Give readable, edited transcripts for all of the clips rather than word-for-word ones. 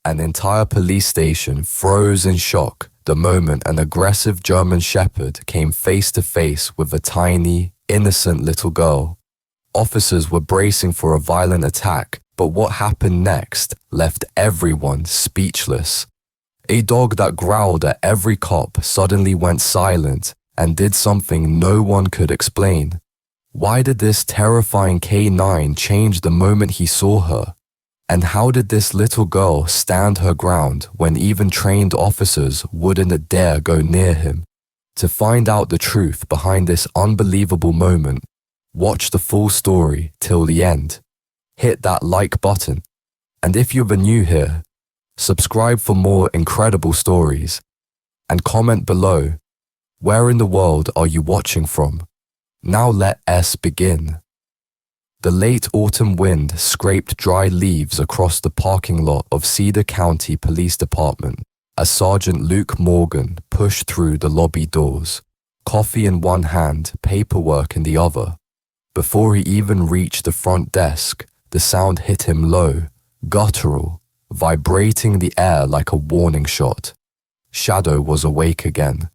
An entire police station froze in shock the moment an aggressive German shepherd came face to face with a tiny, innocent little girl. Officers were bracing for a violent attack, but what happened next left everyone speechless. A dog that growled at every cop suddenly went silent and did something no one could explain. Why did this terrifying K9 change the moment he saw her? And how did this little girl stand her ground when even trained officers wouldn't dare go near him? To find out the truth behind this unbelievable moment, watch the full story till the end. Hit that like button. And if you're new here, subscribe for more incredible stories. And comment below, where in the world are you watching from? Now let us begin. The late autumn wind scraped dry leaves across the parking lot of Cedar County Police Department as Sergeant Luke Morgan pushed through the lobby doors, coffee in one hand, paperwork in the other. Before he even reached the front desk, the sound hit him low, guttural, vibrating the air like a warning shot. Shadow was awake again.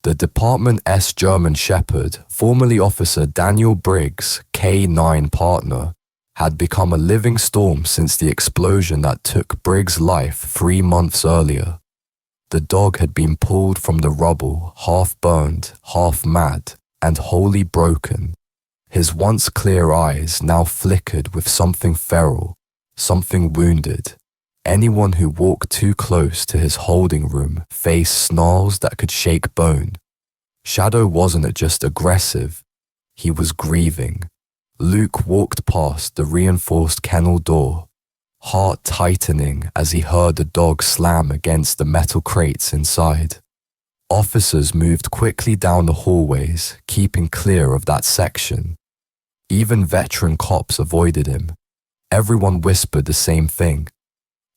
The Department S German Shepherd, formerly Officer Daniel Briggs' K9 partner, had become a living storm since the explosion that took Briggs' life 3 months earlier. The dog had been pulled from the rubble, half burned, half mad, and wholly broken. His once clear eyes now flickered with something feral, something wounded. Anyone who walked too close to his holding room faced snarls that could shake bone. Shadow wasn't just aggressive, he was grieving. Luke walked past the reinforced kennel door, heart tightening as he heard the dog slam against the metal crates inside. Officers moved quickly down the hallways, keeping clear of that section. Even veteran cops avoided him. Everyone whispered the same thing.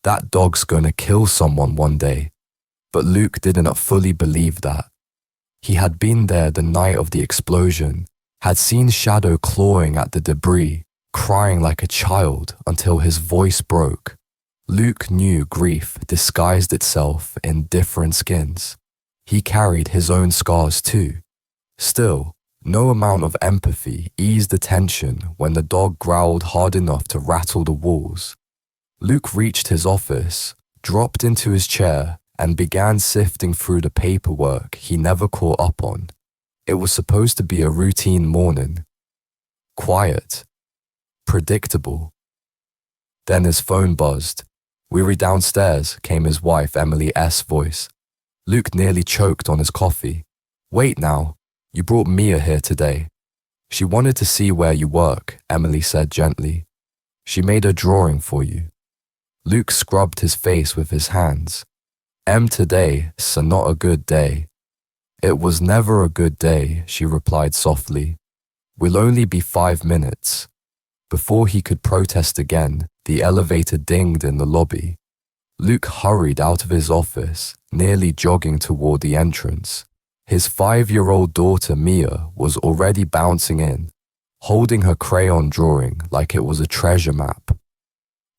That dog's gonna kill someone one day. But Luke didn't fully believe that. He had been there the night of the explosion, had seen Shadow clawing at the debris, crying like a child until his voice broke. Luke knew grief disguised itself in different skins. He carried his own scars too. Still, no amount of empathy eased the tension when the dog growled hard enough to rattle the walls. Luke reached his office, dropped into his chair, and began sifting through the paperwork he never caught up on. It was supposed to be a routine morning. Quiet. Predictable. Then his phone buzzed. "We're downstairs," came his wife Emily's voice. Luke nearly choked on his coffee. "Wait now, you brought Mia here today." "She wanted to see where you work," Emily said gently. "She made a drawing for you." Luke scrubbed his face with his hands. Today's not a good day." "It was never a good day," she replied softly. "We'll only be 5 minutes." Before he could protest again, the elevator dinged in the lobby. Luke hurried out of his office, nearly jogging toward the entrance. His 5-year-old daughter Mia was already bouncing in, holding her crayon drawing like it was a treasure map.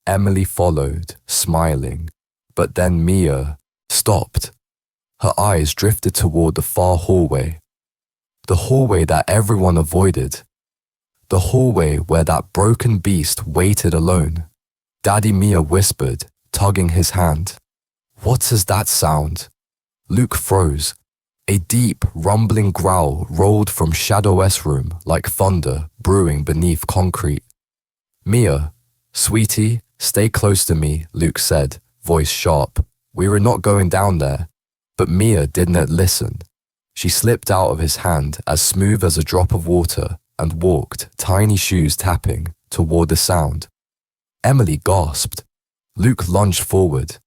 Emily followed, smiling, but then Mia stopped. Her eyes drifted toward the far hallway. The hallway that everyone avoided. The hallway where that broken beast waited alone. Daddy, Mia whispered, tugging his hand. "What is that sound?" Luke froze. A deep, rumbling growl rolled from Shadow's room like thunder brewing beneath concrete. "Mia, sweetie, stay close to me," Luke said, voice sharp. "We were not going down there." But Mia didn't listen. She slipped out of his hand as smooth as a drop of water and walked, tiny shoes tapping, toward the sound. Emily gasped. Luke lunged forward.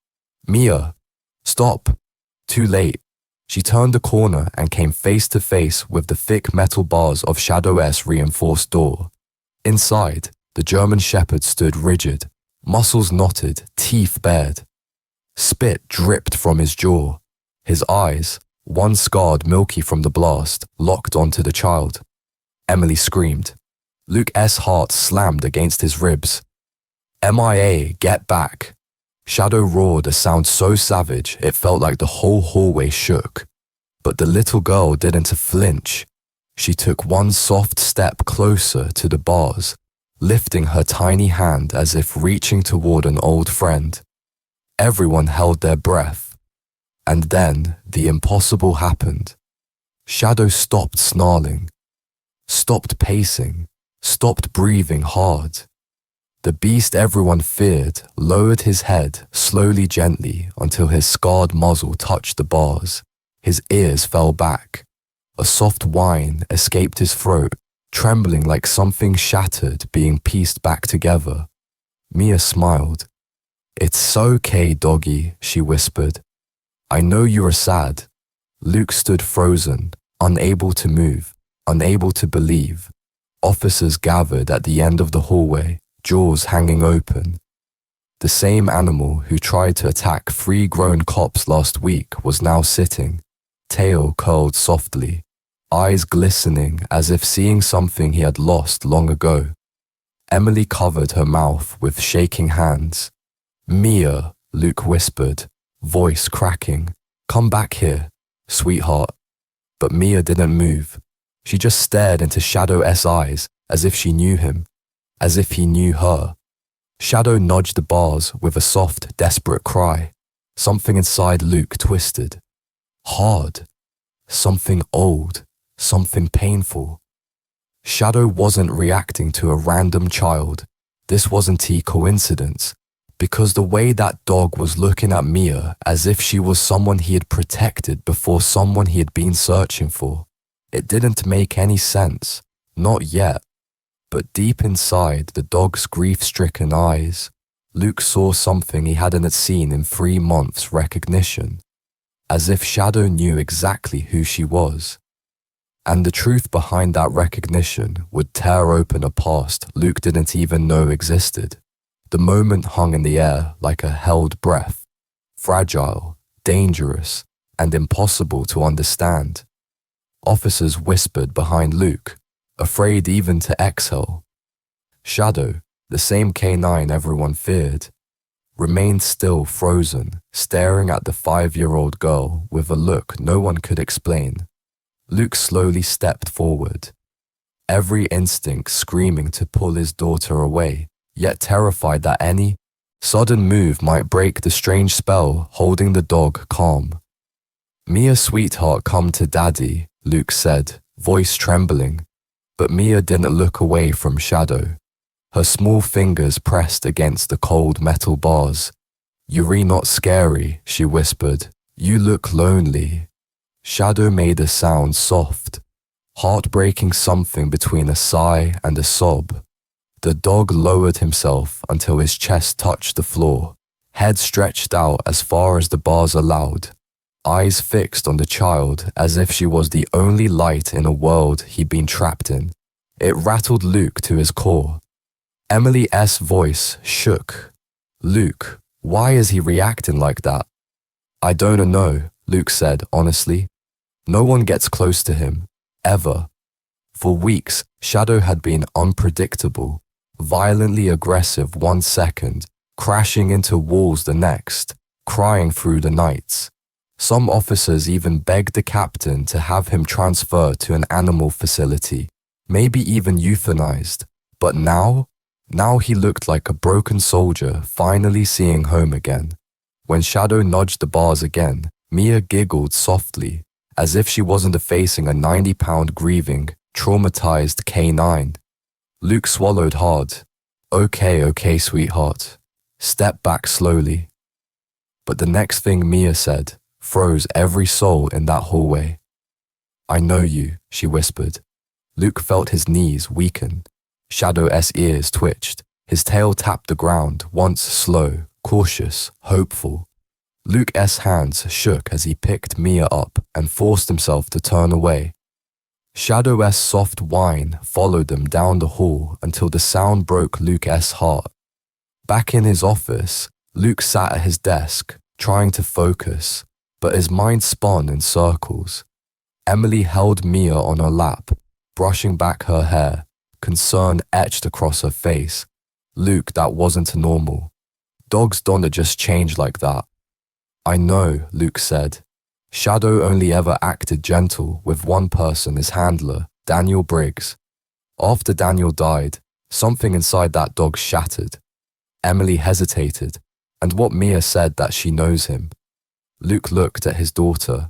"Mia, stop." Too late. She turned the corner and came face to face with the thick metal bars of Shadow's reinforced door. Inside, the German shepherd stood rigid, muscles knotted, teeth bared. Spit dripped from his jaw. His eyes, one scarred milky from the blast, locked onto the child. Emily screamed. Luke's heart slammed against his ribs. "MIA, get back." Shadow roared a sound so savage it felt like the whole hallway shook. But the little girl didn't flinch. She took one soft step closer to the bars, lifting her tiny hand as if reaching toward an old friend. Everyone held their breath. And then the impossible happened. Shadow stopped snarling, stopped pacing, stopped breathing hard. The beast everyone feared lowered his head slowly, gently, until his scarred muzzle touched the bars. His ears fell back. A soft whine escaped his throat, trembling like something shattered being pieced back together. Mia smiled. "It's okay, doggy," she whispered. "I know you are sad." Luke stood frozen, unable to move, unable to believe. Officers gathered at the end of the hallway, jaws hanging open. The same animal who tried to attack 3 grown cops last week was now sitting, tail curled softly, eyes glistening as if seeing something he had lost long ago. Emily covered her mouth with shaking hands. "Mia," Luke whispered, voice cracking. "Come back here, sweetheart." But Mia didn't move. She just stared into Shadow's eyes as if she knew him, as if he knew her. Shadow nudged the bars with a soft, desperate cry. Something inside Luke twisted. Hard. Something old. Something painful. Shadow wasn't reacting to a random child. This wasn't a coincidence, because the way that dog was looking at Mia as if she was someone he had protected before someone he had been searching for, it didn't make any sense. Not yet. But deep inside the dog's grief-stricken eyes, Luke saw something he hadn't seen in 3 months: recognition, as if Shadow knew exactly who she was. And the truth behind that recognition would tear open a past Luke didn't even know existed. The moment hung in the air like a held breath, fragile, dangerous, and impossible to understand. Officers whispered behind Luke, afraid even to exhale. Shadow, the same K9 everyone feared, remained still, frozen, staring at the 5-year-old girl with a look no one could explain. Luke slowly stepped forward, every instinct screaming to pull his daughter away, yet terrified that any sudden move might break the strange spell holding the dog calm. "Mia, sweetheart, come to Daddy," Luke said, voice trembling. But Mia didn't look away from Shadow. Her small fingers pressed against the cold metal bars. "You're not scary," she whispered. "You look lonely." Shadow made a sound soft, heartbreaking, something between a sigh and a sob. The dog lowered himself until his chest touched the floor, head stretched out as far as the bars allowed, eyes fixed on the child as if she was the only light in a world he'd been trapped in. It rattled Luke to his core. Emily's voice shook. "Luke, why is he reacting like that?" "I don't know," Luke said honestly. "No one gets close to him, ever." For weeks, Shadow had been unpredictable, violently aggressive one second, crashing into walls the next, crying through the nights. Some officers even begged the captain to have him transferred to an animal facility, maybe even euthanized. But now he looked like a broken soldier finally seeing home again. When Shadow nudged the bars again, Mia giggled softly, as if she wasn't facing a 90-pound grieving, traumatized K9. Luke swallowed hard. Okay, sweetheart. Step back slowly." But the next thing Mia said froze every soul in that hallway. "I know you," she whispered. Luke felt his knees weaken. Shadow's ears twitched. His tail tapped the ground, once slow, cautious, hopeful. Luke's hands shook as he picked Mia up and forced himself to turn away. Shadow's soft whine followed them down the hall until the sound broke Luke's heart. Back in his office, Luke sat at his desk, trying to focus, but his mind spun in circles. Emily held Mia on her lap, brushing back her hair, concern etched across her face. Luke, that wasn't normal. Dogs don't just change like that. I know, Luke said. Shadow only ever acted gentle with one person, his handler, Daniel Briggs. After Daniel died, something inside that dog shattered. Emily hesitated, and what Mia said that she knows him. Luke looked at his daughter.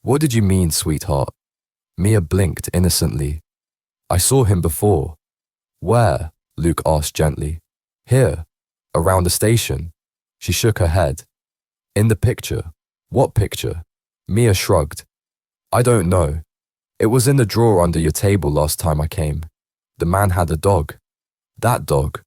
What did you mean, sweetheart? Mia blinked innocently. I saw him before. Where? Luke asked gently. Here, around the station. She shook her head. In the picture. What picture? Mia shrugged. I don't know. It was in the drawer under your table last time I came. The man had a dog. That dog.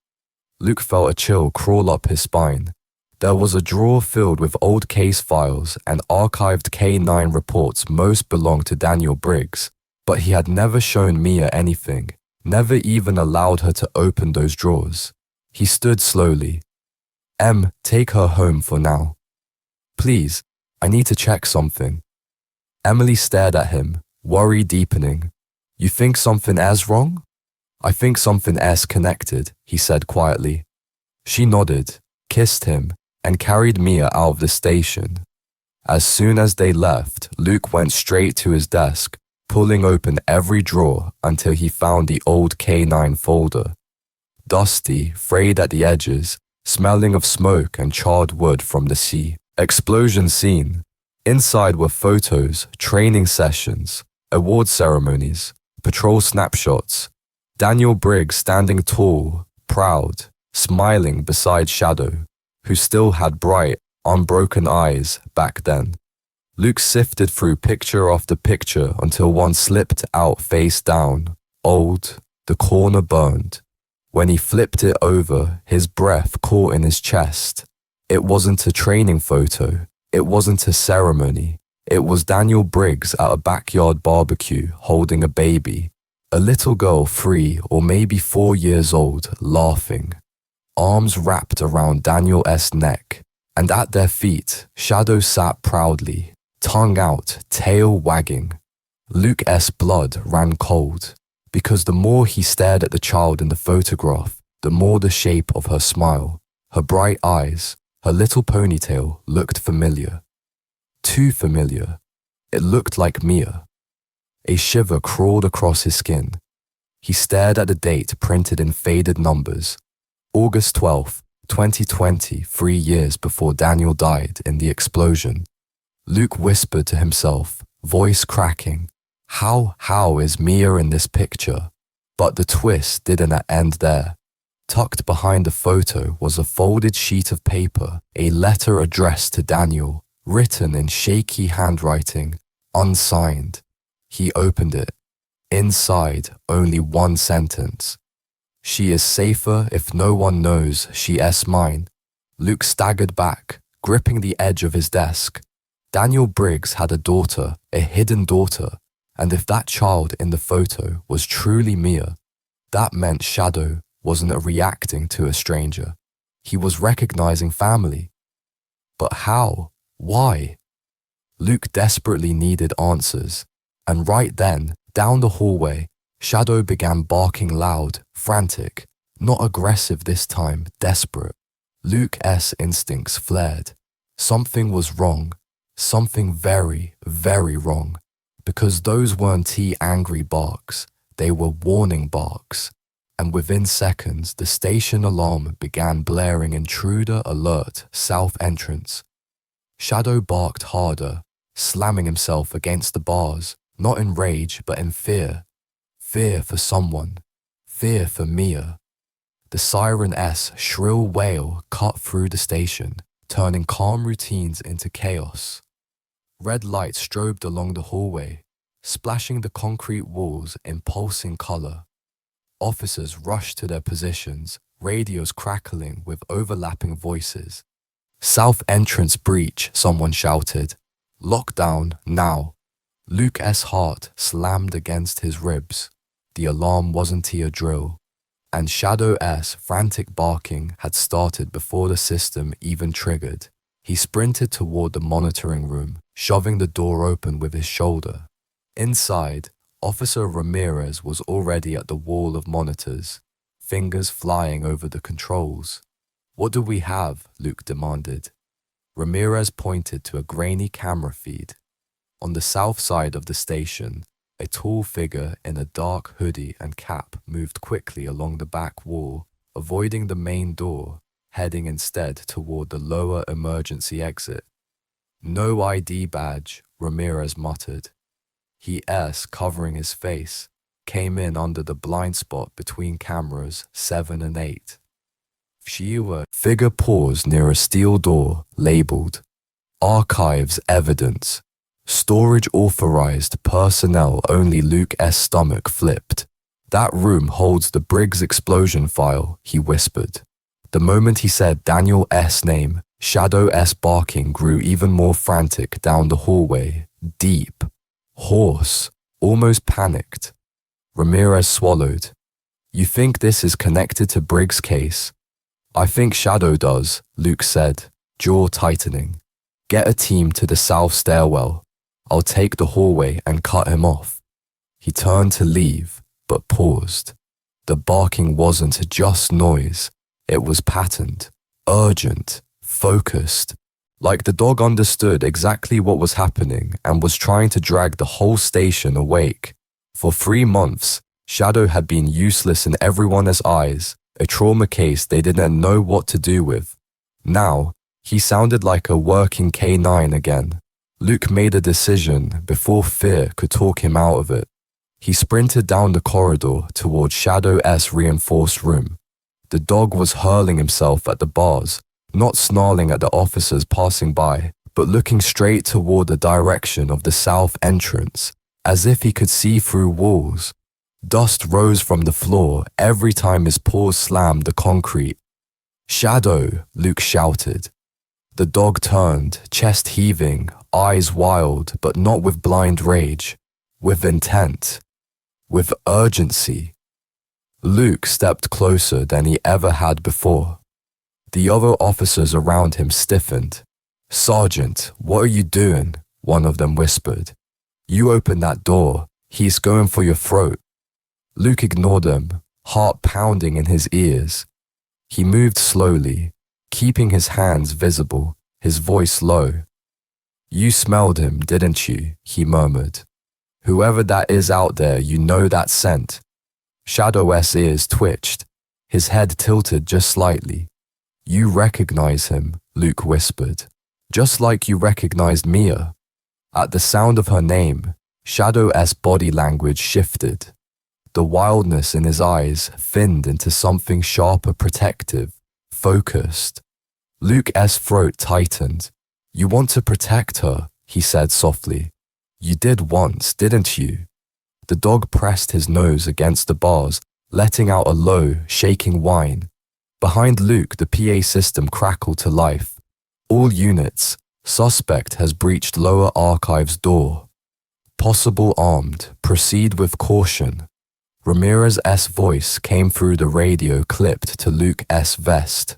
Luke felt a chill crawl up his spine. There was a drawer filled with old case files and archived K9 reports. Most belonged to Daniel Briggs, but he had never shown Mia anything, never even allowed her to open those drawers. He stood slowly. Take her home for now. Please, I need to check something. Emily stared at him, worry deepening. You think something is wrong? I think something is connected, he said quietly. She nodded, kissed him, and carried Mia out of the station. As soon as they left, Luke went straight to his desk, pulling open every drawer until he found the old K9 folder. Dusty, frayed at the edges, smelling of smoke and charred wood from the sea. Explosion scene. Inside were photos, training sessions, award ceremonies, patrol snapshots. Daniel Briggs standing tall, proud, smiling beside Shadow, who still had bright, unbroken eyes back then. Luke sifted through picture after picture until one slipped out face down, old, the corner burned. When he flipped it over, his breath caught in his chest. It wasn't a training photo. It wasn't a ceremony. It was Daniel Briggs at a backyard barbecue holding a baby. A little girl 3 or maybe 4 years old, laughing. Arms wrapped around Daniel's neck, and at their feet, Shadow sat proudly, tongue out, tail wagging. Luke's blood ran cold, because the more he stared at the child in the photograph, the more the shape of her smile, her bright eyes, her little ponytail looked familiar. Too familiar. It looked like Mia. A shiver crawled across his skin. He stared at the date printed in faded numbers. August 12th, 2020, 3 years before Daniel died in the explosion. Luke whispered to himself, voice cracking, How is Mia in this picture? But the twist didn't end there. Tucked behind the photo was a folded sheet of paper, a letter addressed to Daniel, written in shaky handwriting, unsigned. He opened it. Inside, only one sentence. She is safer if no one knows she is mine. Luke staggered back, gripping the edge of his desk. Daniel Briggs had a daughter, a hidden daughter, and if that child in the photo was truly Mia, that meant Shadow wasn't reacting to a stranger. He was recognizing family. But how? Why? Luke desperately needed answers, and right then, down the hallway, Shadow began barking loud, frantic, not aggressive this time, desperate. Luke's instincts flared. Something was wrong, something very, very wrong, because those weren't angry barks, they were warning barks. And within seconds, the station alarm began blaring. Intruder alert, south entrance. Shadow barked harder, slamming himself against the bars, not in rage but in fear. Fear for someone. Fear for Mia. The siren's shrill wail cut through the station, turning calm routines into chaos. Red lights strobed along the hallway, splashing the concrete walls in pulsing color. Officers rushed to their positions, radios crackling with overlapping voices. South entrance breach, someone shouted. Lockdown, now. Luke's heart slammed against his ribs. The alarm wasn't a drill, and Shadow's frantic barking had started before the system even triggered. He sprinted toward the monitoring room, shoving the door open with his shoulder. Inside, Officer Ramirez was already at the wall of monitors, fingers flying over the controls. What do we have? Luke demanded. Ramirez pointed to a grainy camera feed. On the south side of the station, a tall figure in a dark hoodie and cap moved quickly along the back wall, avoiding the main door, heading instead toward the lower emergency exit. No ID badge, Ramirez muttered. Covering his face, came in under the blind spot between cameras 7 and 8. Figure paused near a steel door labeled Archives Evidence. Storage authorized, personnel only. Luke's stomach flipped. That room holds the Briggs explosion file, he whispered. The moment he said Daniel S. name, Shadow S. barking grew even more frantic down the hallway, deep, hoarse, almost panicked. Ramirez swallowed. You think this is connected to Briggs' case? I think Shadow does, Luke said, jaw tightening. Get a team to the south stairwell. I'll take the hallway and cut him off. He turned to leave, but paused. The barking wasn't just noise. It was patterned, urgent, focused. Like the dog understood exactly what was happening and was trying to drag the whole station awake. For 3 months, Shadow had been useless in everyone's eyes, a trauma case they didn't know what to do with. Now, he sounded like a working K9 again. Luke made a decision before fear could talk him out of it. He sprinted down the corridor toward Shadow's reinforced room. The dog was hurling himself at the bars, not snarling at the officers passing by, but looking straight toward the direction of the south entrance, as if he could see through walls. Dust rose from the floor every time his paws slammed the concrete. Shadow, Luke shouted. The dog turned, chest heaving, eyes wild, but not with blind rage, with intent, with urgency. Luke stepped closer than he ever had before. The other officers around him stiffened. Sergeant, what are you doing? One of them whispered. You open that door. He's going for your throat. Luke ignored them, heart pounding in his ears. He moved slowly, keeping his hands visible, his voice low. You smelled him, didn't you? He murmured. Whoever that is out there, you know that scent. Shadow's ears twitched, his head tilted just slightly. You recognize him, Luke whispered, just like you recognized Mia. At the sound of her name, Shadow's body language shifted. The wildness in his eyes thinned into something sharper, protective, focused. Luke's throat tightened. You want to protect her, he said softly. You did once, didn't you? The dog pressed his nose against the bars, letting out a low, shaking whine. Behind Luke, the PA system crackled to life. All units, suspect has breached lower archives door. Possible armed, proceed with caution. Ramirez's voice came through the radio clipped to Luke's vest.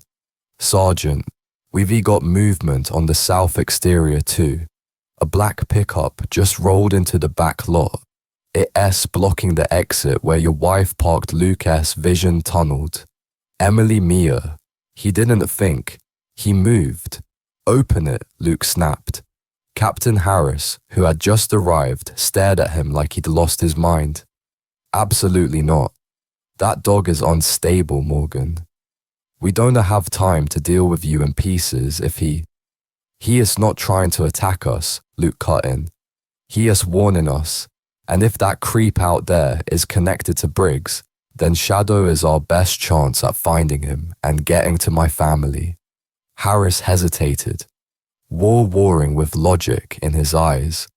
Sergeant, we've got movement on the south exterior too. A black pickup just rolled into the back lot. It's blocking the exit where your wife parked. Luke's vision tunneled. Emily Mia. He didn't think. He moved. Open it, Luke snapped. Captain Harris, who had just arrived, stared at him like he'd lost his mind. Absolutely not. That dog is unstable, Morgan. We don't have time to deal with you in pieces if he is not trying to attack us, Luke cut in. He is warning us, and if that creep out there is connected to Briggs, then Shadow is our best chance at finding him and getting to my family. Harris hesitated, warring with logic in his eyes.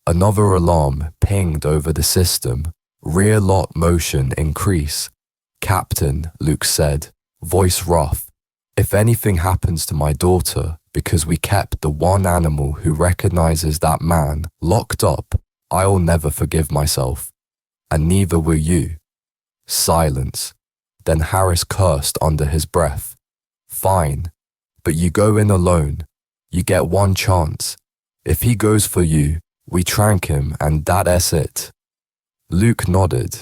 Another alarm pinged over the system. Rear lot motion increase. Captain, Luke said, voice rough. If anything happens to my daughter because we kept the one animal who recognizes that man locked up, I'll never forgive myself. And neither will you. Silence. Then Harris cursed under his breath. Fine, but you go in alone. You get one chance. If he goes for you, we trank him and that's it. Luke nodded.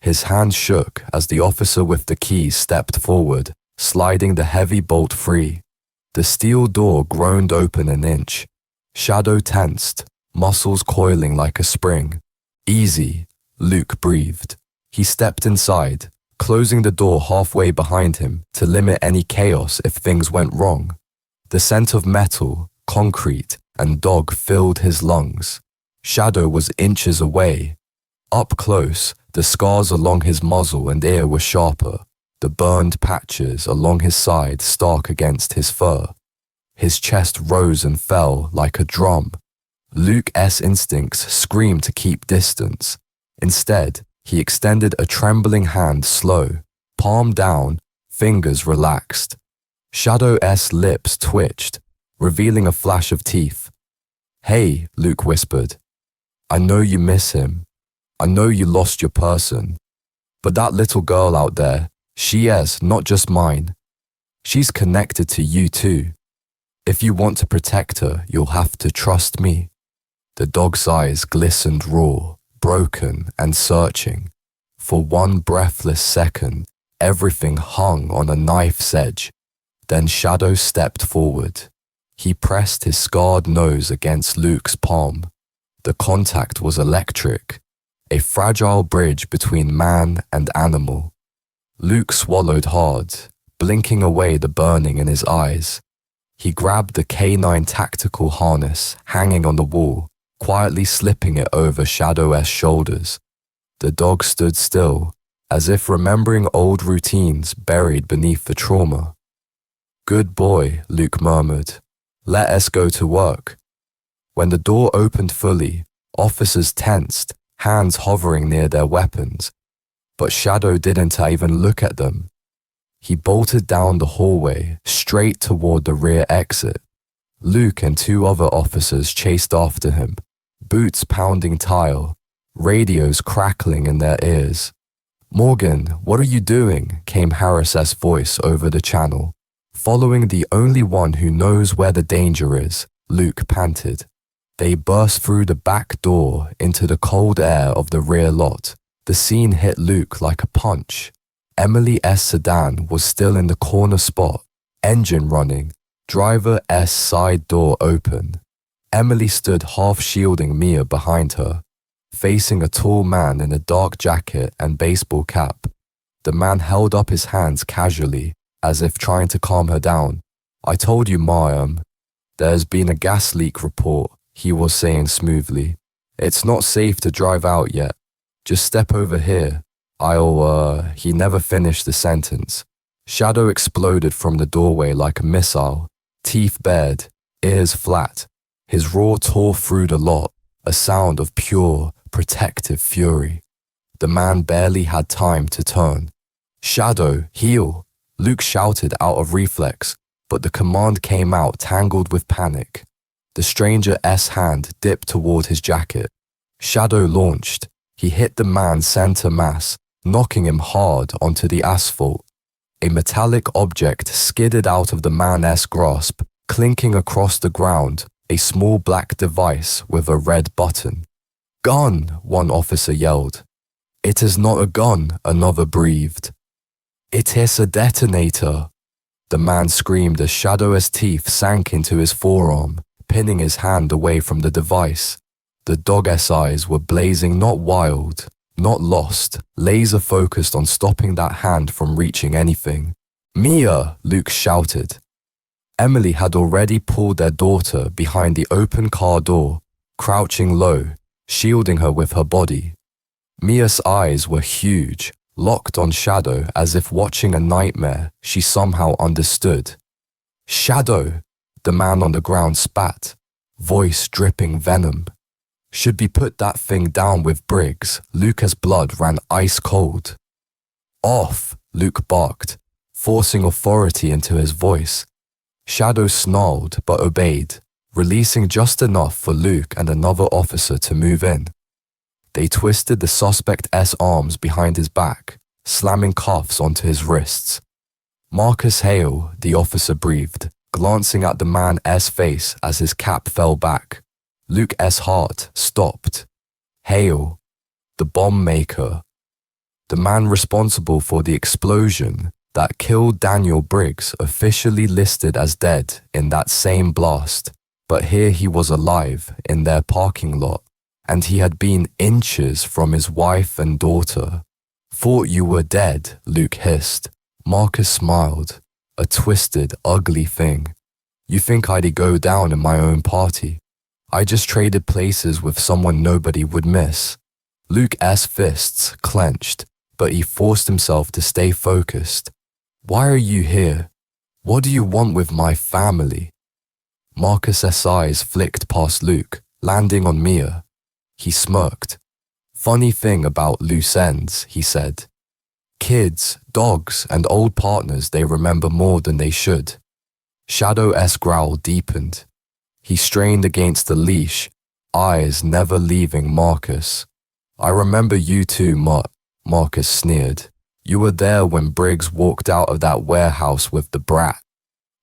His hand shook as the officer with the keys stepped forward, sliding the heavy bolt free. The steel door groaned open an inch. Shadow tensed, muscles coiling like a spring. Easy, Luke breathed. He stepped inside, closing the door halfway behind him to limit any chaos if things went wrong. The scent of metal, concrete, and dog filled his lungs. Shadow was inches away. Up close, the scars along his muzzle and ear were sharper, the burned patches along his side stark against his fur. His chest rose and fell like a drum. Luke's instincts screamed to keep distance. Instead, he extended a trembling hand slow, palm down, fingers relaxed. Shadow's lips twitched, revealing a flash of teeth. "Hey," Luke whispered. "I know you miss him. I know you lost your person. But that little girl out there, she is not just mine. She's connected to you too. If you want to protect her, you'll have to trust me." The dog's eyes glistened raw, broken and searching. For one breathless second, everything hung on a knife's edge. Then Shadow stepped forward. He pressed his scarred nose against Luke's palm. The contact was electric, a fragile bridge between man and animal. Luke swallowed hard, blinking away the burning in his eyes. He grabbed the canine tactical harness hanging on the wall, quietly slipping it over Shadow's shoulders. The dog stood still, as if remembering old routines buried beneath the trauma. "Good boy," Luke murmured. "Let us go to work." When the door opened fully, officers tensed, hands hovering near their weapons. But Shadow didn't even look at them. He bolted down the hallway, straight toward the rear exit. Luke and two other officers chased after him, boots pounding tile, radios crackling in their ears. "Morgan, what are you doing?" came Harris's voice over the channel. "Following the only one who knows where the danger is," Luke panted. They burst through the back door into the cold air of the rear lot. The scene hit Luke like a punch. Emily's sedan was still in the corner spot, engine running, driver's side door open. Emily stood half shielding Mia behind her, facing a tall man in a dark jacket and baseball cap. The man held up his hands casually, as if trying to calm her down. "I told you, Ma'am. There's been a gas leak report," he was saying smoothly. "It's not safe to drive out yet. Just step over here. He never finished the sentence. Shadow exploded from the doorway like a missile, teeth bared, ears flat. His roar tore through the lot, a sound of pure, protective fury. The man barely had time to turn. "Shadow, heel!" Luke shouted out of reflex, but the command came out tangled with panic. The stranger's hand dipped toward his jacket. Shadow launched. He hit the man's center mass, knocking him hard onto the asphalt. A metallic object skidded out of the man's grasp, clinking across the ground, a small black device with a red button. "Gun!" one officer yelled. "It is not a gun," another breathed. "It is a detonator." The man screamed as Shadow's teeth sank into his forearm, pinning his hand away from the device. The dog's eyes were blazing, not wild, not lost, laser focused on stopping that hand from reaching anything. "Mia!" Luke shouted. Emily had already pulled their daughter behind the open car door, crouching low, shielding her with her body. Mia's eyes were huge, locked on Shadow as if watching a nightmare she somehow understood. "Shadow!" The man on the ground spat, voice dripping venom. "Should be put that thing down with Briggs." Luke's blood ran ice cold. "Off!" Luke barked, forcing authority into his voice. Shadow snarled but obeyed, releasing just enough for Luke and another officer to move in. They twisted the suspect's arms behind his back, slamming cuffs onto his wrists. "Marcus Hale," the officer breathed, glancing at the man's face as his cap fell back. Luke's heart stopped. Hale, the bomb maker. The man responsible for the explosion that killed Daniel Briggs, officially listed as dead in that same blast. But here he was alive in their parking lot, and he had been inches from his wife and daughter. Thought you were dead, Luke hissed. Marcus smiled. A twisted, ugly thing. You think I'd go down in my own party? I just traded places with someone nobody would miss. Luke's fists clenched, but he forced himself to stay focused. Why are you here? What do you want with my family? Marcus's eyes flicked past Luke, landing on Mia. He smirked. Funny thing about loose ends, he said. Kids, dogs, and old partners they remember more than they should. Shadow's growl deepened. He strained against the leash, eyes never leaving Marcus. I remember you too, Marcus sneered. You were there when Briggs walked out of that warehouse with the brat.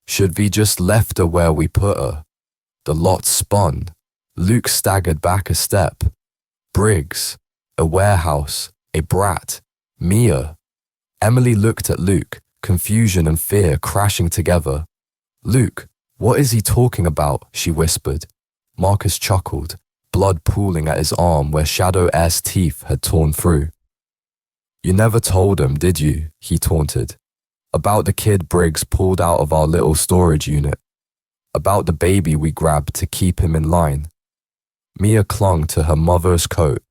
Should we just left her where we put her? The lot spun. Luke staggered back a step. Briggs, a warehouse, a brat, Mia. Emily looked at Luke, confusion and fear crashing together. Luke, what is he talking about? She whispered. Marcus chuckled, blood pooling at his arm where Shadow's teeth had torn through. You never told him, did you? He taunted. About the kid Briggs pulled out of our little storage unit. About the baby we grabbed to keep him in line. Mia clung to her mother's coat,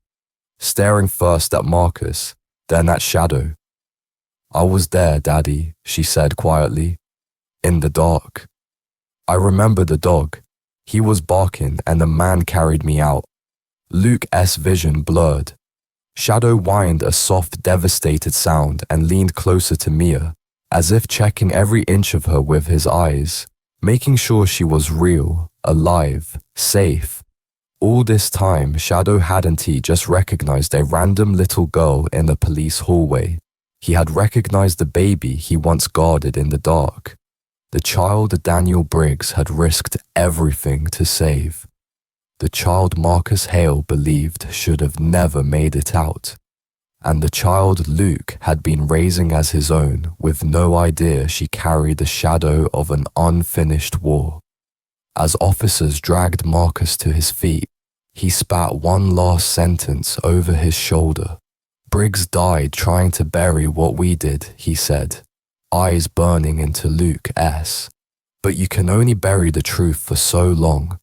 staring first at Marcus, then at Shadow. I was there, Daddy, she said quietly. In the dark. I remember the dog. He was barking and the man carried me out. Luke's vision blurred. Shadow whined a soft, devastated sound and leaned closer to Mia, as if checking every inch of her with his eyes, making sure she was real, alive, safe. All this time, Shadow hadn't he just recognized a random little girl in the police hallway. He had recognized the baby he once guarded in the dark. The child Daniel Briggs had risked everything to save. The child Marcus Hale believed should have never made it out. And the child Luke had been raising as his own with no idea she carried the shadow of an unfinished war. As officers dragged Marcus to his feet, he spat one last sentence over his shoulder. Briggs died trying to bury what we did, he said, eyes burning into Luke's. But you can only bury the truth for so long.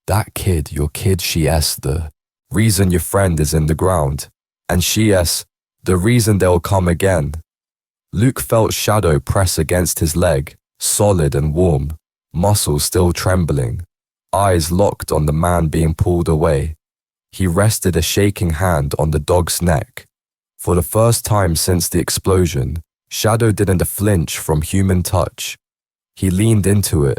That kid, your kid, she's the reason your friend is in the ground, and she's the reason they'll come again. Luke felt Shadow press against his leg, solid and warm, muscles still trembling, eyes locked on the man being pulled away. He rested a shaking hand on the dog's neck. For the first time since the explosion, Shadow didn't flinch from human touch. He leaned into it,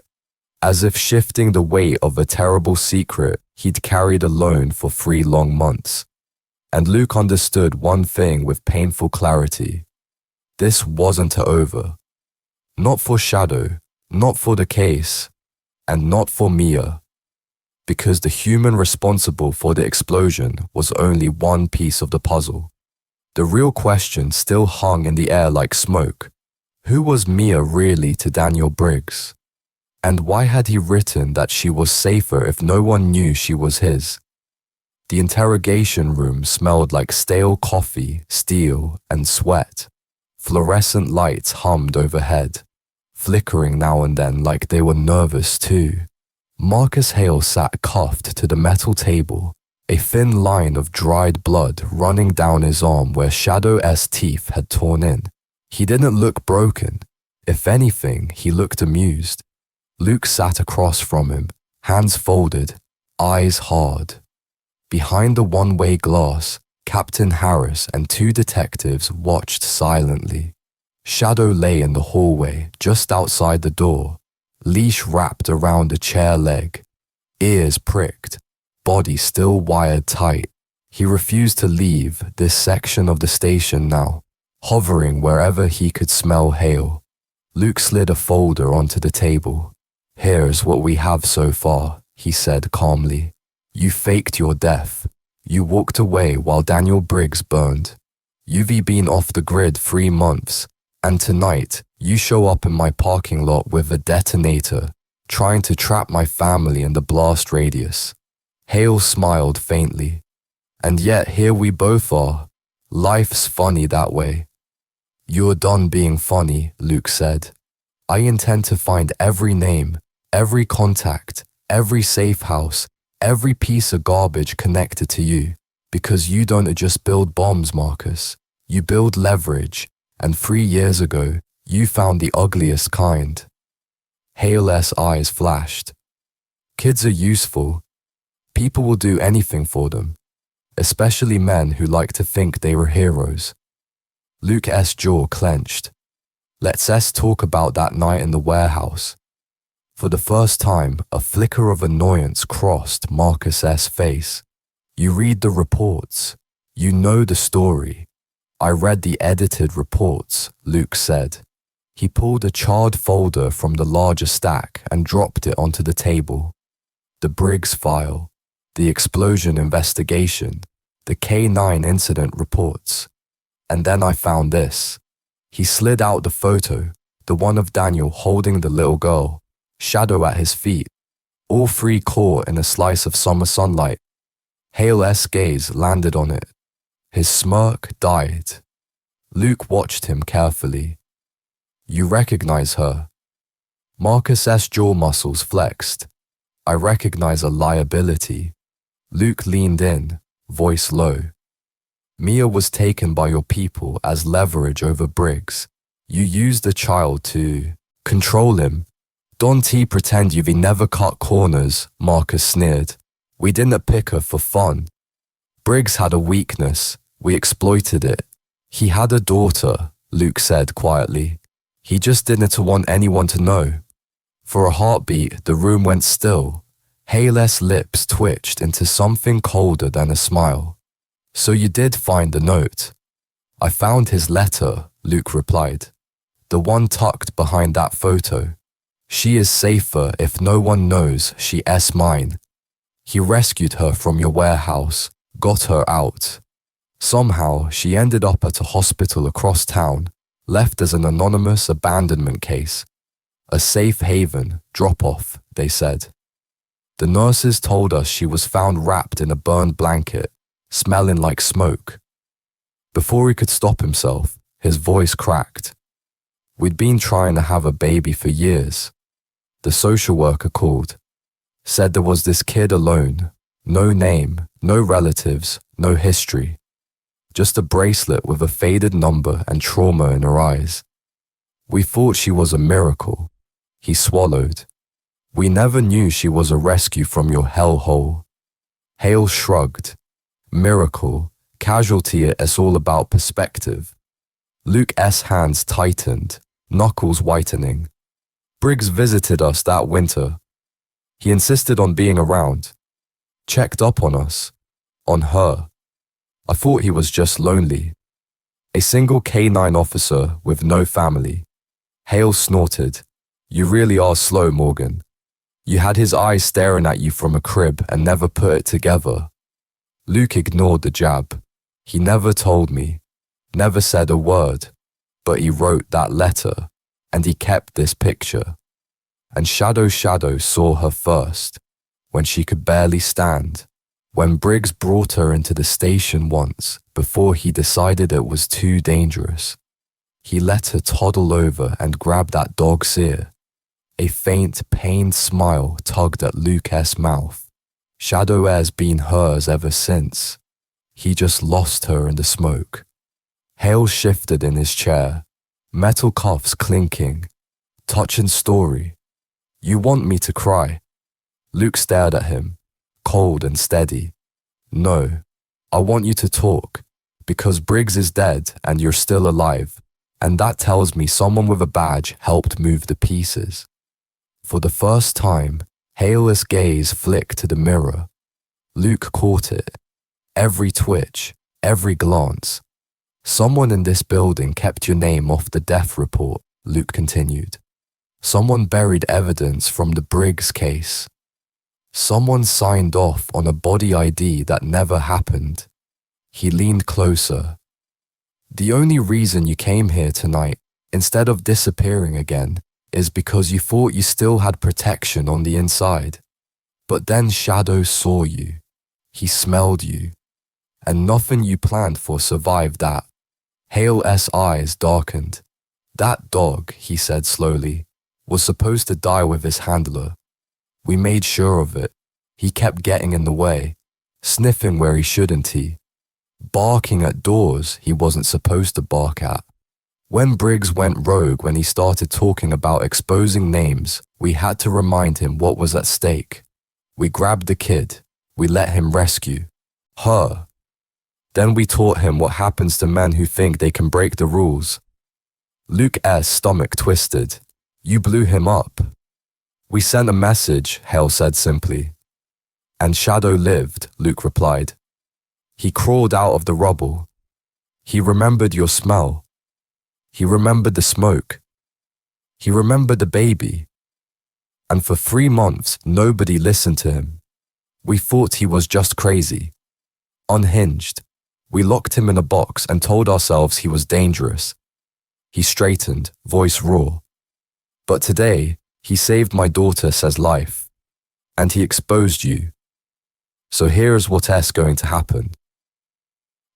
as if shifting the weight of a terrible secret he'd carried alone for 3 long months. And Luke understood one thing with painful clarity. This wasn't over. Not for Shadow, not for the case, and not for Mia. Because the human responsible for the explosion was only one piece of the puzzle. The real question still hung in the air like smoke. Who was Mia really to Daniel Briggs? And why had he written that she was safer if no one knew she was his? The interrogation room smelled like stale coffee, steel, and sweat. Fluorescent lights hummed overhead, flickering now and then like they were nervous too. Marcus Hale sat cuffed to the metal table, a thin line of dried blood running down his arm where Shadow's teeth had torn in. He didn't look broken. If anything, he looked amused. Luke sat across from him, hands folded, eyes hard. Behind the one-way glass, Captain Harris and 2 detectives watched silently. Shadow lay in the hallway just outside the door, leash wrapped around a chair leg, ears pricked, body still wired tight. He refused to leave this section of the station now, hovering wherever he could smell Hale. Luke slid a folder onto the table. Here's what we have so far, he said calmly. You faked your death. You walked away while Daniel Briggs burned. You've been off the grid 3 months, and tonight You show up in my parking lot with a detonator, trying to trap my family in the blast radius. Hale smiled faintly. And yet here we both are. Life's funny that way. You're done being funny, Luke said. I intend to find every name, every contact, every safe house, every piece of garbage connected to you, because you don't just build bombs, Marcus. You build leverage, and 3 years ago, you found the ugliest kind. Hale's eyes flashed. Kids are useful. People will do anything for them, especially men who like to think they were heroes. Luke's jaw clenched. Let's talk about that night in the warehouse. For the first time, a flicker of annoyance crossed Marcus's face. You read the reports. You know the story. I read the edited reports, Luke said. He pulled a charred folder from the larger stack and dropped it onto the table. The Briggs file, the explosion investigation, the K9 incident reports. And then I found this. He slid out the photo, the one of Daniel holding the little girl, shadow at his feet, all three caught in a slice of summer sunlight. Hale's gaze landed on it. His smirk died. Luke watched him carefully. You recognize her? Marcus's jaw muscles flexed. I recognize a liability. Luke leaned in, voice low. Mia was taken by your people as leverage over Briggs. You used the child to control him. Don't pretend you've never cut corners, Marcus sneered. We didn't pick her for fun. Briggs had a weakness. We exploited it. He had a daughter, Luke said quietly. He just didn't want anyone to know. For a heartbeat, the room went still. Hale's lips twitched into something colder than a smile. So you did find the note? I found his letter, Luke replied. The one tucked behind that photo. She is safer if no one knows she's mine. He rescued her from your warehouse, got her out. Somehow, she ended up at a hospital across town, left as an anonymous abandonment case. A safe haven, drop-off, they said. The nurses told us she was found wrapped in a burned blanket, smelling like smoke. Before he could stop himself, his voice cracked. We'd been trying to have a baby for years. The social worker called. Said there was this kid alone. No name, no relatives, no history. Just a bracelet with a faded number and trauma in her eyes. We thought she was a miracle. He swallowed. We never knew she was a rescue from your hellhole. Hale shrugged. Miracle, casualty, it's all about perspective. Luke's hands tightened, knuckles whitening. Briggs visited us that winter. He insisted on being around. Checked up on us. On her. I thought he was just lonely. A single K9 officer with no family. Hale snorted. You really are slow, Morgan. You had his eyes staring at you from a crib and never put it together. Luke ignored the jab. He never told me, never said a word, but he wrote that letter, and he kept this picture. And Shadow saw her first, when she could barely stand, when Briggs brought her into the station once before he decided it was too dangerous. He let her toddle over and grab that dog's ear. A faint, pained smile tugged at Luke's mouth. Shadow has been hers ever since. He just lost her in the smoke. Hale shifted in his chair, metal cuffs clinking. Touching story. You want me to cry? Luke stared at him, cold and steady. No, I want you to talk, because Briggs is dead and you're still alive, and that tells me someone with a badge helped move the pieces. For the first time, Hale's gaze flicked to the mirror. Luke caught it. Every twitch, every glance. Someone in this building kept your name off the death report, Luke continued. Someone buried evidence from the Briggs case. Someone signed off on a body ID that never happened. He leaned closer. The only reason you came here tonight instead of disappearing again, is because you thought you still had protection on the inside. But then Shadow saw you. He smelled you. And nothing you planned for survived that. Hale's eyes darkened. That dog, he said slowly, was supposed to die with his handler. We made sure of it. He kept getting in the way, sniffing where he shouldn't he, barking at doors he wasn't supposed to bark at. When Briggs went rogue when he started talking about exposing names, we had to remind him what was at stake. We grabbed the kid. We let him rescue her. Then we taught him what happens to men who think they can break the rules. Luke's stomach twisted. You blew him up. We sent a message, Hale said simply. And Shadow lived, Luke replied. He crawled out of the rubble. He remembered your smell. He remembered the smoke. He remembered the baby. And for 3 months, nobody listened to him. We thought he was just crazy, unhinged. We locked him in a box and told ourselves he was dangerous. He straightened, voice raw. But today, he saved my daughter's life. And he exposed you. So here's what's going to happen.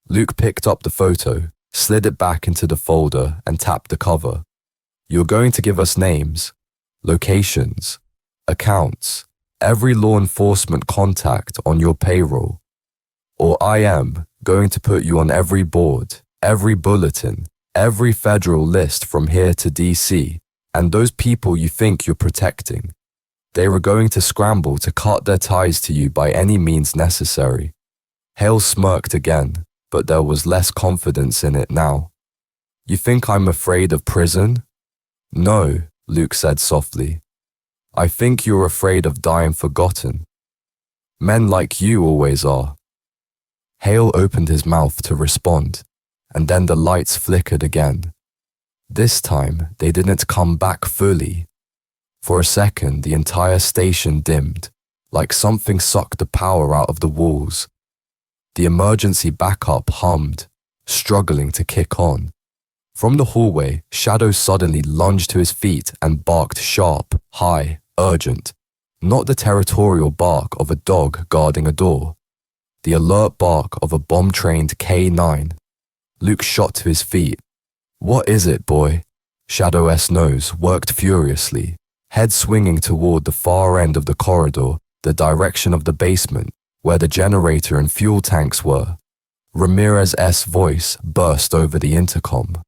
Luke picked up the photo, slid it back into the folder and tapped the cover. You're going to give us names, locations, accounts, every law enforcement contact on your payroll. Or I am going to put you on every board, every bulletin, every federal list from here to DC, and those people you think you're protecting. They were going to scramble to cut their ties to you by any means necessary. Hale smirked again, but there was less confidence in it now. You think I'm afraid of prison? No, Luke said softly. I think you're afraid of dying forgotten. Men like you always are. Hale opened his mouth to respond, and then the lights flickered again. This time, they didn't come back fully. For a second, the entire station dimmed, like something sucked the power out of the walls. The emergency backup hummed, struggling to kick on. From the hallway, Shadow suddenly lunged to his feet and barked sharp, high, urgent. Not the territorial bark of a dog guarding a door. The alert bark of a bomb-trained K9. Luke shot to his feet. What is it, boy? Shadow's nose worked furiously, head swinging toward the far end of the corridor, the direction of the basement, where the generator and fuel tanks were. Ramirez's voice burst over the intercom.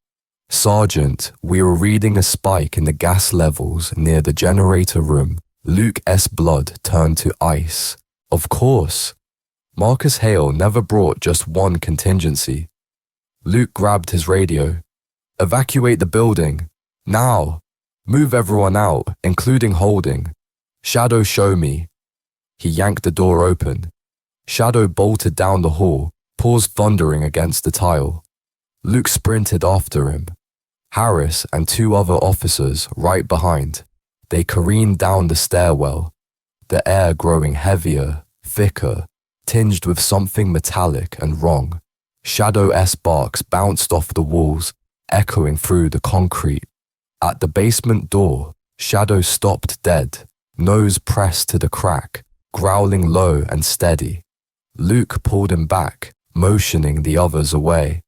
Sergeant, we were reading a spike in the gas levels near the generator room. Luke's blood turned to ice. Of course. Marcus Hale never brought just one contingency. Luke grabbed his radio. Evacuate the building. Now. Move everyone out, including Holding. Shadow, show me. He yanked the door open. Shadow bolted down the hall, paws thundering against the tile. Luke sprinted after him. Harris and 2 other officers right behind. They careened down the stairwell, the air growing heavier, thicker, tinged with something metallic and wrong. Shadow's barks bounced off the walls, echoing through the concrete. At the basement door, Shadow stopped dead, nose pressed to the crack, growling low and steady. Luke pulled him back, motioning the others away.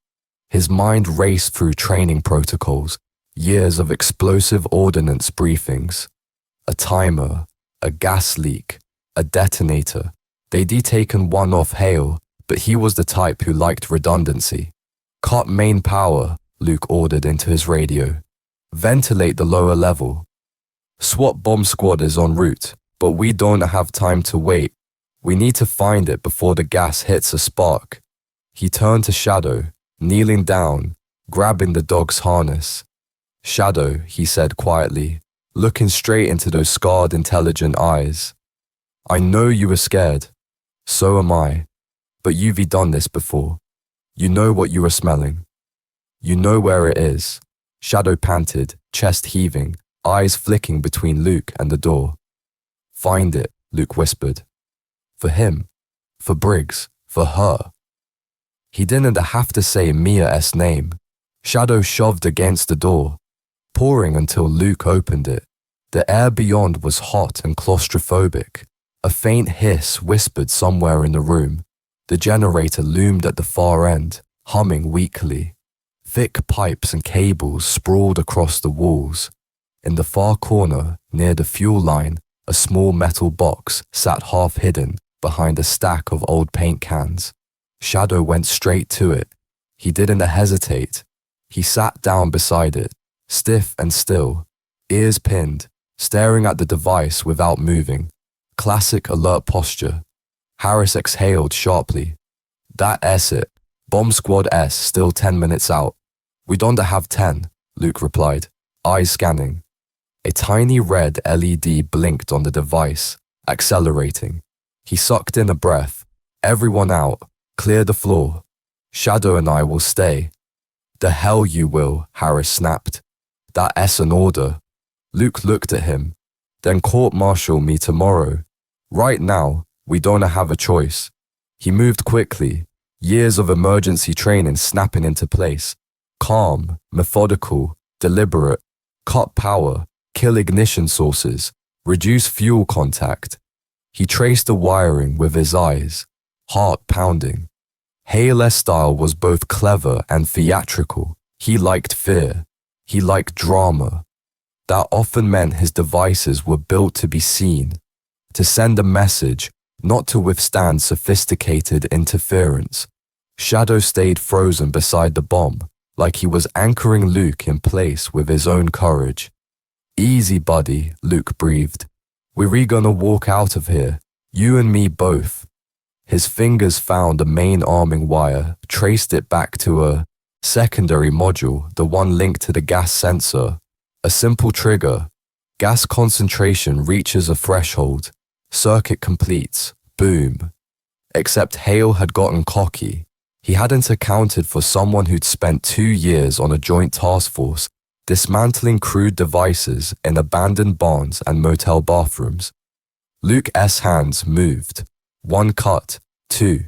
His mind raced through training protocols, years of explosive ordnance briefings. A timer, a gas leak, a detonator. They'd taken one off Hale, but he was the type who liked redundancy. Cut main power, Luke ordered into his radio. Ventilate the lower level. SWAT bomb squad is en route, but we don't have time to wait. We need to find it before the gas hits a spark. He turned to Shadow, kneeling down, grabbing the dog's harness. Shadow, he said quietly, looking straight into those scarred, intelligent eyes. I know you were scared. So am I. But you've done this before. You know what you were smelling. You know where it is. Shadow panted, chest heaving, eyes flicking between Luke and the door. Find it, Luke whispered. For him. For Briggs. For her. He didn't have to say Mia's name. Shadow shoved against the door. pouring until Luke opened it. The air beyond was hot and claustrophobic. A faint hiss whispered somewhere in the room. The generator loomed at the far end, humming weakly. Thick pipes and cables sprawled across the walls. In the far corner, near the fuel line, a small metal box sat half hidden behind a stack of old paint cans. Shadow went straight to it. He didn't hesitate. He sat down beside it, stiff and still, ears pinned, staring at the device without moving. Classic alert posture. Harris exhaled sharply. That's it. Bomb Squad S still 10 minutes out. We don't have 10, Luke replied, eyes scanning. A tiny red LED blinked on the device, accelerating. He sucked in a breath. Everyone out. Clear the floor. Shadow and I will stay. The hell you will, Harris snapped. That's an order. Luke looked at him. Then court-martial me tomorrow. Right now, we don't have a choice. He moved quickly, years of emergency training snapping into place. Calm, methodical, deliberate. Cut power, kill ignition sources, reduce fuel contact. He traced the wiring with his eyes, heart pounding. Hale's style was both clever and theatrical. He liked fear. He liked drama. That often meant his devices were built to be seen, to send a message, not to withstand sophisticated interference. Shadow stayed frozen beside the bomb, like he was anchoring Luke in place with his own courage. Easy, buddy, Luke breathed. We're gonna walk out of here, you and me both. His fingers found a main arming wire, traced it back to a secondary module, the one linked to the gas sensor. A simple trigger. Gas concentration reaches a threshold. Circuit completes. Boom. Except Hale had gotten cocky. He hadn't accounted for someone who'd spent 2 years on a joint task force, dismantling crude devices in abandoned barns and motel bathrooms. Luke's hands moved. 1 cut, 2.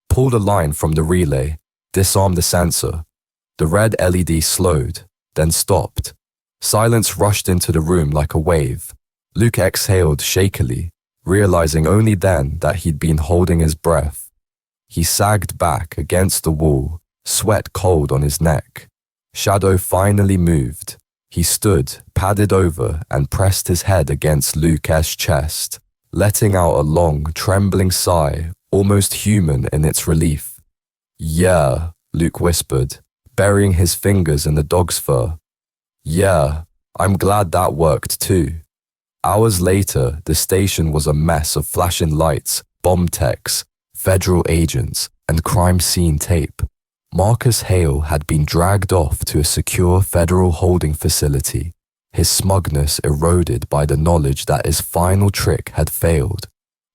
Pulled a line from the relay, disarmed the sensor. The red LED slowed, then stopped. Silence rushed into the room like a wave. Luke exhaled shakily, realizing only then that he'd been holding his breath. He sagged back against the wall, sweat cold on his neck. Shadow finally moved. He stood, padded over, and pressed his head against Luke's chest, letting out a long, trembling sigh, almost human in its relief. Yeah, Luke whispered, burying his fingers in the dog's fur. Yeah, I'm glad that worked too. Hours later, the station was a mess of flashing lights, bomb techs, federal agents, and crime scene tape. Marcus Hale had been dragged off to a secure federal holding facility, his smugness eroded by the knowledge that his final trick had failed.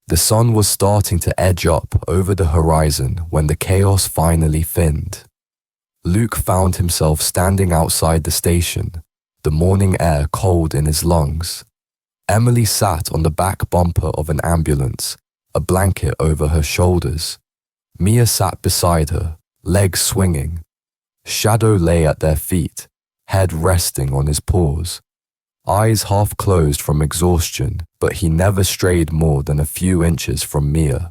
The sun was starting to edge up over the horizon when the chaos finally thinned. Luke found himself standing outside the station, the morning air cold in his lungs. Emily sat on the back bumper of an ambulance, a blanket over her shoulders. Mia sat beside her, legs swinging. Shadow lay at their feet, head resting on his paws. Eyes half closed from exhaustion, but he never strayed more than a few inches from Mia.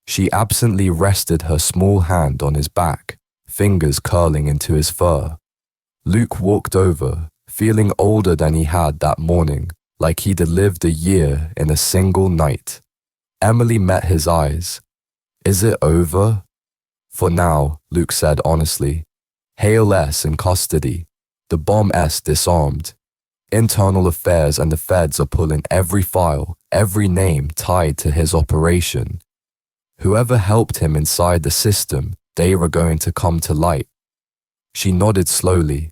She absently rested her small hand on his back, fingers curling into his fur. Luke walked over, feeling older than he had that morning, like he'd lived a year in a single night. Emily met his eyes. Is it over? For now, Luke said honestly. Hale S in custody. The bomb S disarmed. Internal affairs and the feds are pulling every file, every name tied to his operation. Whoever helped him inside the system, they were going to come to light. She nodded slowly.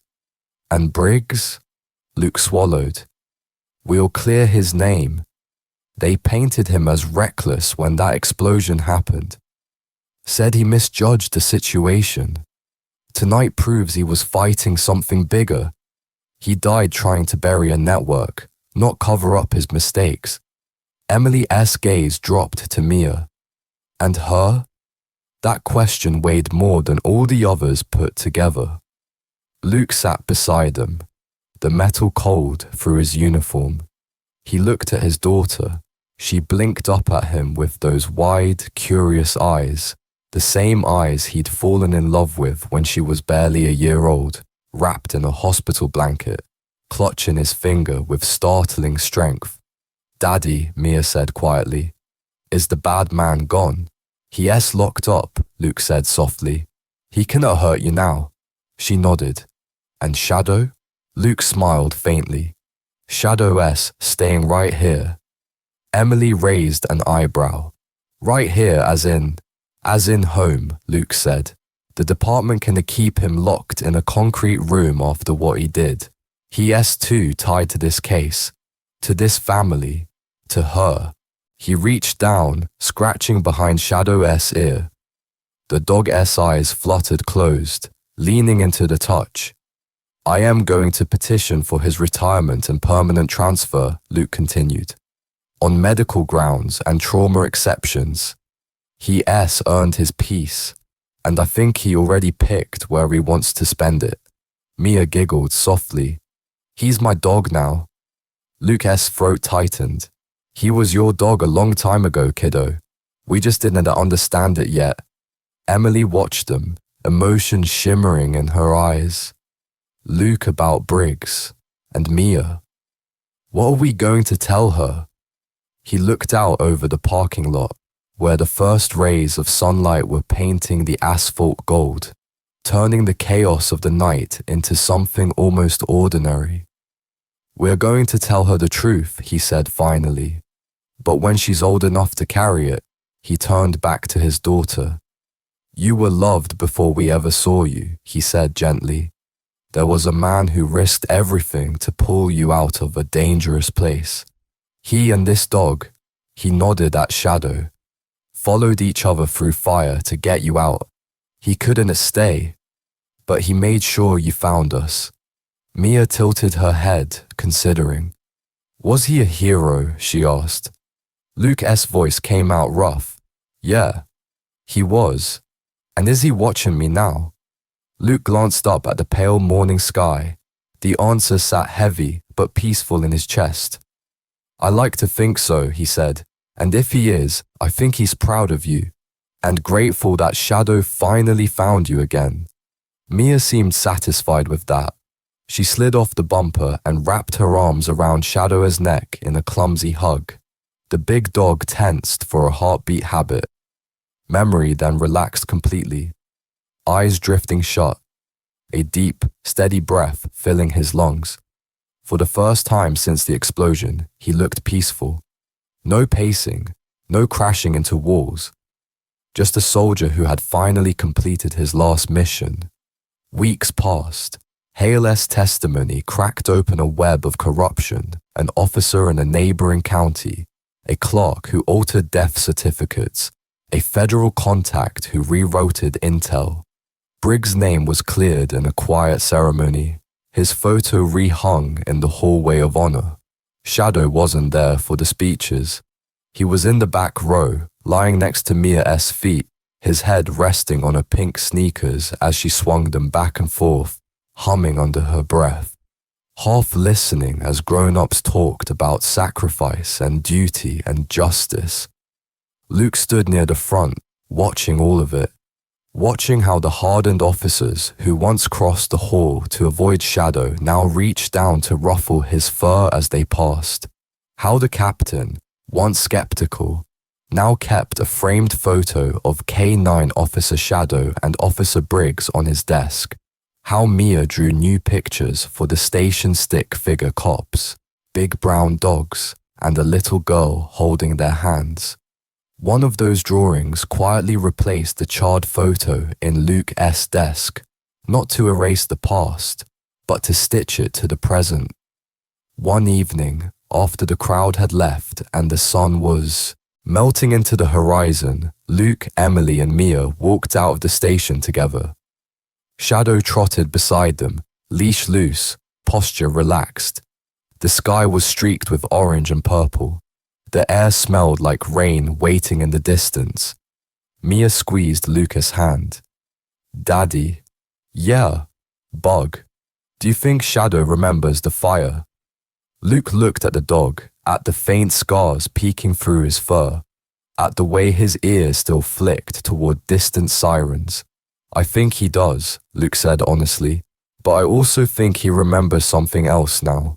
And Briggs? Luke swallowed. We'll clear his name. They painted him as reckless when that explosion happened. Said he misjudged the situation. Tonight proves he was fighting something bigger. He died trying to bury a network, not cover up his mistakes. Emily's gaze dropped to Mia. And her? That question weighed more than all the others put together. Luke sat beside them. the metal cold through his uniform. He looked at his daughter. She blinked up at him with those wide, curious eyes, the same eyes he'd fallen in love with when she was barely a year old, wrapped in a hospital blanket, clutching his finger with startling strength. "Daddy," Mia said quietly, "is the bad man gone?" "Yes, locked up," Luke said softly. "He cannot hurt you now." She nodded. "And Shadow?" Luke smiled faintly. "Shadow S staying right here." Emily raised an eyebrow. "Right here as in home," Luke said. "The department can keep him locked in a concrete room after what he did. He is too tied to this case, to this family, to her." He reached down, scratching behind Shadow S' ear. The dog S eyes fluttered closed, leaning into the touch. "I am going to petition for his retirement and permanent transfer," Luke continued, "on medical grounds and trauma exceptions. He S earned his peace, and I think he already picked where he wants to spend it." Mia giggled softly. "He's my dog now." Luke's throat tightened. "He was your dog a long time ago, kiddo. We just didn't understand it yet." Emily watched them, emotion shimmering in her eyes. Luke about Briggs, and Mia. What are we going to tell her? He looked out over the parking lot, where the first rays of sunlight were painting the asphalt gold, turning the chaos of the night into something almost ordinary. "We're going to tell her the truth," he said finally. "But when she's old enough to carry it," he turned back to his daughter. "You were loved before we ever saw you," he said gently. "There was a man who risked everything to pull you out of a dangerous place. He and this dog," he nodded at Shadow, "followed each other through fire to get you out. He couldn't stay, but he made sure you found us." Mia tilted her head, considering. "Was he a hero?" she asked. Luke's voice came out rough. "Yeah, he was. And is he watching me now?" Luke glanced up at the pale morning sky. The answer sat heavy but peaceful in his chest. "I like to think so," he said. "And if he is, I think he's proud of you, and grateful that Shadow finally found you again." Mia seemed satisfied with that. She slid off the bumper and wrapped her arms around Shadow's neck in a clumsy hug. The big dog tensed for a heartbeat habit. Memory then relaxed completely, eyes drifting shut, a deep, steady breath filling his lungs. For the first time since the explosion, he looked peaceful. No pacing, no crashing into walls. Just a soldier who had finally completed his last mission. Weeks passed. Hale's testimony cracked open a web of corruption, an officer in a neighboring county, a clerk who altered death certificates, a federal contact who rewrote intel. Briggs' name was cleared in a quiet ceremony, his photo rehung in the hallway of honor. Shadow wasn't there for the speeches. He was in the back row, lying next to Mia's feet, his head resting on her pink sneakers as she swung them back and forth, humming under her breath, half listening as grown-ups talked about sacrifice and duty and justice. Luke stood near the front, watching all of it, watching how the hardened officers who once crossed the hall to avoid Shadow now reached down to ruffle his fur as they passed, how the captain, once skeptical, now kept a framed photo of K9 Officer Shadow and Officer Briggs on his desk, how Mia drew new pictures for the station stick figure cops, big brown dogs, and a little girl holding their hands. One of those drawings quietly replaced the charred photo in Luke's desk, not to erase the past, but to stitch it to the present. One evening, after the crowd had left and the sun was melting into the horizon, Luke, Emily, and Mia walked out of the station together. Shadow trotted beside them, leash loose, posture relaxed. The sky was streaked with orange and purple. The air smelled like rain waiting in the distance. Mia squeezed Luke's hand. "Daddy." "Yeah, bug." Do you think Shadow remembers the fire? Luke looked at the dog, at the faint scars peeking through his fur, at the way his ears still flicked toward distant sirens. I think he does, Luke said honestly, but I also think he remembers something else now.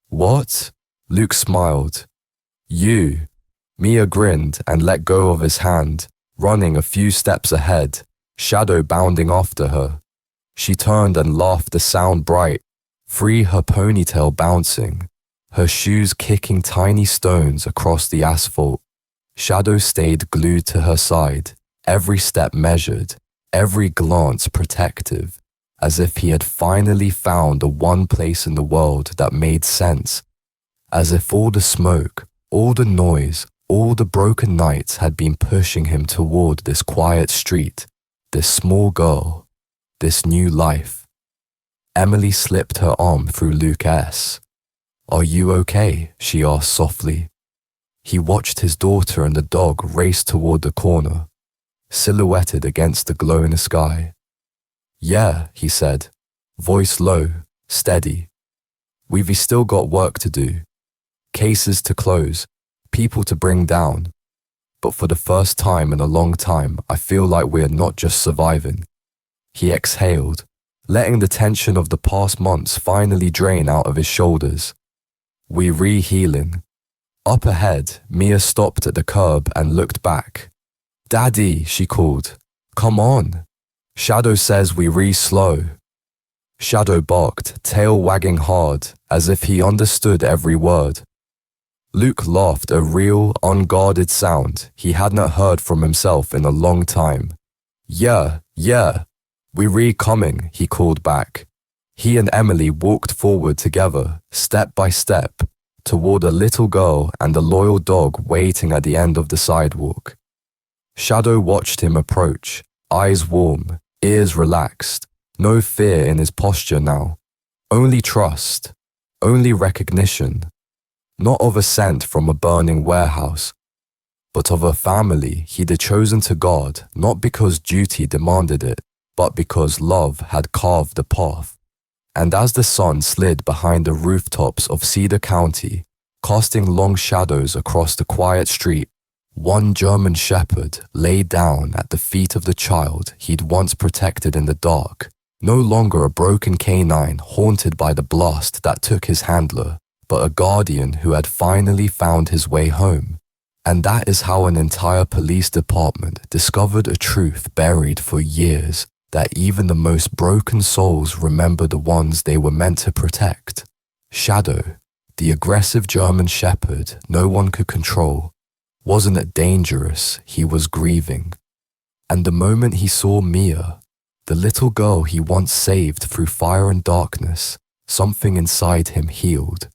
What? Luke smiled. You. Mia grinned and let go of his hand, running a few steps ahead, Shadow bounding after her. She turned and laughed a sound bright, free her ponytail bouncing, her shoes kicking tiny stones across the asphalt. Shadow stayed glued to her side, every step measured, every glance protective, as if he had finally found the one place in the world that made sense, as if all the smoke, all the noise, all the broken nights had been pushing him toward this quiet street, this small girl, this new life. Emily slipped her arm through Luke's. Are you okay? She asked softly. He watched his daughter and the dog race toward the corner, silhouetted against the glow in the sky. Yeah, he said, voice low, steady. We've still got work to do, cases to close, people to bring down. But for the first time in a long time, I feel like we're not just surviving. He exhaled, letting the tension of the past months finally drain out of his shoulders. We're re-healing. Up ahead, Mia stopped at the curb and looked back. Daddy, she called. Come on. Shadow says we re-slow. Shadow barked, tail wagging hard, as if he understood every word. Luke laughed, a real, unguarded sound he had not heard from himself in a long time. Yeah, we re-coming, he called back. He and Emily walked forward together, step by step, toward a little girl and a loyal dog waiting at the end of the sidewalk. Shadow watched him approach, eyes warm, ears relaxed, no fear in his posture now. Only trust, only recognition. Not of a scent from a burning warehouse, but of a family he'd chosen to guard not because duty demanded it, but because love had carved the path. And as the sun slid behind the rooftops of Cedar County, casting long shadows across the quiet street, one German shepherd lay down at the feet of the child he'd once protected in the dark, no longer a broken canine haunted by the blast that took his handler, but a guardian who had finally found his way home. And that is how an entire police department discovered a truth buried for years, that even the most broken souls remember the ones they were meant to protect. Shadow, the aggressive German shepherd no one could control, wasn't dangerous, he was grieving. And the moment he saw Mia, the little girl he once saved through fire and darkness, something inside him healed.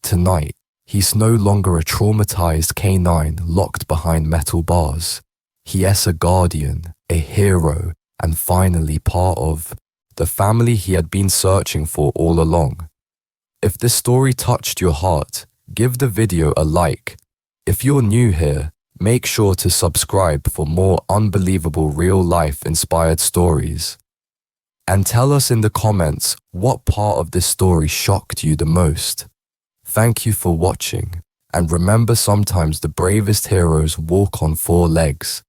Tonight, he's no longer a traumatized canine locked behind metal bars. He is a guardian, a hero, and finally part of the family he had been searching for all along. If this story touched your heart, give the video a like. If you're new here, make sure to subscribe for more unbelievable real-life inspired stories. And tell us in the comments what part of this story shocked you the most. Thank you for watching, and remember, sometimes the bravest heroes walk on 4 legs.